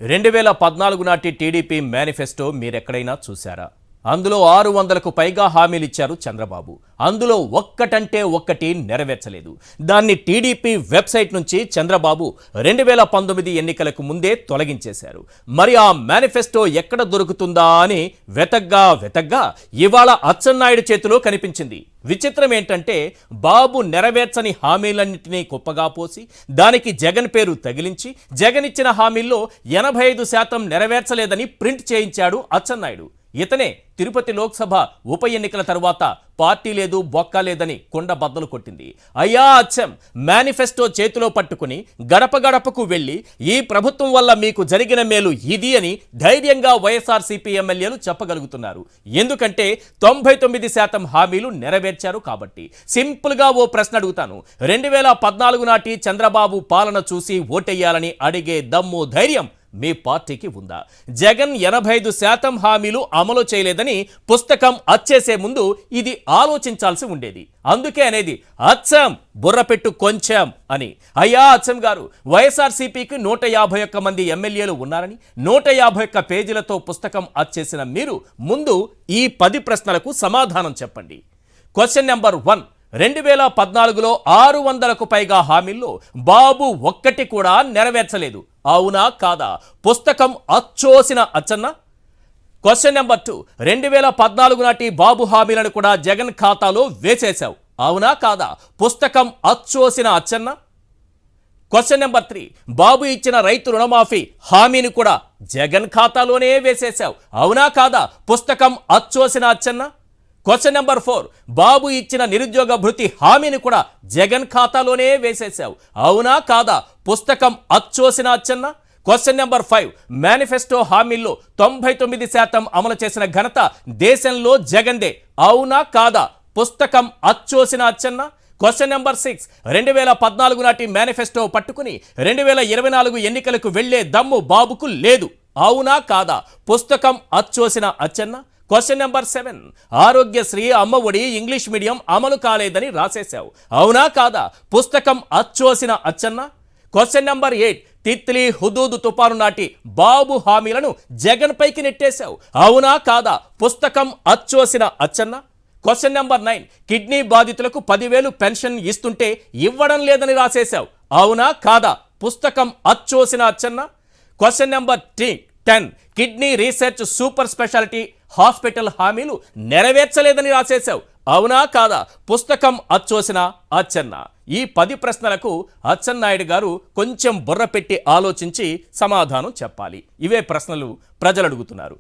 2014 నాటి TDP manifesto మీరెక్కడైనా చూశారా? అందులో 600కు పైగా హామీలు ఇచ్చారు చంద్రబాబు. అందులో ఒక్కటంటే ఒక్కటి నెరవేర్చలేదు. దాన్ని టీడీపీ వెబ్సైట్ నుంచి చంద్రబాబు 2019 ఎన్నికలకు ముందే తొలగించేశారు. మరి ఆ మేనిఫెస్టో ఎక్కడ దొరుకుతుందా అని వెతగ్గా ఇవాళ అచ్చెన్నాయుడు చేతిలో కనిపించింది. విచిత్రం ఏంటంటే బాబు నెరవేర్చని హామీలన్నింటినీ కుప్పగా పోసి దానికి జగన్ పేరు తగిలించి జగన్ ఇచ్చిన హామీల్లో 85% నెరవేర్చలేదని ప్రింట్ చేయించాడు అచ్చెన్నాయుడు. ఇతనే తిరుపతి లోక్సభ ఉప ఎన్నికల తరువాత పార్టీ లేదు బొక్క లేదని కొండ బద్దలు కొట్టింది. అయ్యా అచ్చం, మేనిఫెస్టో చేతిలో పట్టుకుని గడప గడపకు వెళ్ళి ఈ ప్రభుత్వం వల్ల మీకు జరిగిన మేలు ఇది అని ధైర్యంగా వైఎస్ఆర్సీపీ ఎమ్మెల్యేలు చెప్పగలుగుతున్నారు. ఎందుకంటే 99% హామీలు నెరవేర్చారు కాబట్టి. సింపుల్గా ఓ ప్రశ్న అడుగుతాను. 2014 నాటి చంద్రబాబు పాలన చూసి ఓటెయ్యాలని అడిగే దమ్ము ధైర్యం మీ పార్టీకి ఉందా? జగన్ 85% హామీలు అమలు చేయలేదని పుస్తకం అచ్చేసే ముందు ఇది ఆలోచించాల్సి ఉండేది. అందుకే అనేది అచ్చం బుర్రపెట్టు కొంచెం అని. అయ్యా అచ్చం గారు, వైఎస్ఆర్సీపీకి 151 మంది ఎమ్మెల్యేలు ఉన్నారని 151 పేజీలతో పుస్తకం అచ్చేసిన మీరు ముందు ఈ 10 ప్రశ్నలకు సమాధానం చెప్పండి. క్వశ్చన్ నెంబర్ 1, 2014లో 600కు పైగా హామీల్లో బాబు ఒక్కటి కూడా నెరవేర్చలేదు. అవునా కాదా? పుస్తకం అచ్చోసిన అచ్చన్న. క్వశ్చన్ నెంబర్ 2, 2014 నాటి బాబు హామీలను కూడా జగన్ ఖాతాలో వేసేశావు. అవునా కాదా? పుస్తకం అచ్చోసిన అచ్చన్న. క్వశ్చన్ నెంబర్ 3, బాబు ఇచ్చిన రైతు రుణమాఫీ హామీని కూడా జగన్ ఖాతాలోనే వేసేశావు. అవునా కాదా? పుస్తకం అచ్చోసిన అచ్చన్న. క్వశ్చన్ నెంబర్ 4, బాబు ఇచ్చిన నిరుద్యోగ భృతి హామీని కూడా జగన్ ఖాతాలోనే వేసేశావు. అవునా కాదా? పుస్తకం అచ్చోసిన అచ్చన్న. క్వశ్చన్ నెంబర్ 5, మేనిఫెస్టో హామీల్లో 99% అమలు చేసిన ఘనత దేశంలో జగన్దే. అవునా కాదా? పుస్తకం అచ్చోసిన అచ్చన్న. క్వశ్చన్ నెంబర్ 6, 2014 నాటి మేనిఫెస్టో పట్టుకుని 2024 ఎన్నికలకు వెళ్లే దమ్ము బాబుకు లేదు. అవునా కాదా? పుస్తకం అచ్చోసిన Atchanna. Question number 7, Aarogyasri, Amma Vodi, English medium అమలు కాలేదని రాసేశావు. అవునా కాదా? పుస్తకం అచ్చోసిన Atchanna. Question number 8, Titli Hudhud తుపాను నాటి బాబు హామీలను జగన్ పైకి నెట్టేశావు. అవునా కాదా? పుస్తకం అచ్చోసిన అచ్చన్న. క్వశ్చన్ నెంబర్ 9, కిడ్నీ బాధితులకు 10,000 పెన్షన్ ఇస్తుంటే ఇవ్వడం లేదని రాసేశావు. అవునా కాదా? పుస్తకం అచ్చోసిన Atchanna. Question number 10, kidney research super speciality hospital హామీలు నెరవేర్చలేదని రాసేశావు. అవునా కాదా? పుస్తకం అచ్చోసిన అచ్చన్న. ఈ 10 ప్రశ్నలకు అచ్చెన్నాయుడు గారు కొంచెం బుర్ర పెట్టి ఆలోచించి సమాధానం చెప్పాలి. ఇవే ప్రశ్నలు ప్రజలు అడుగుతున్నారు.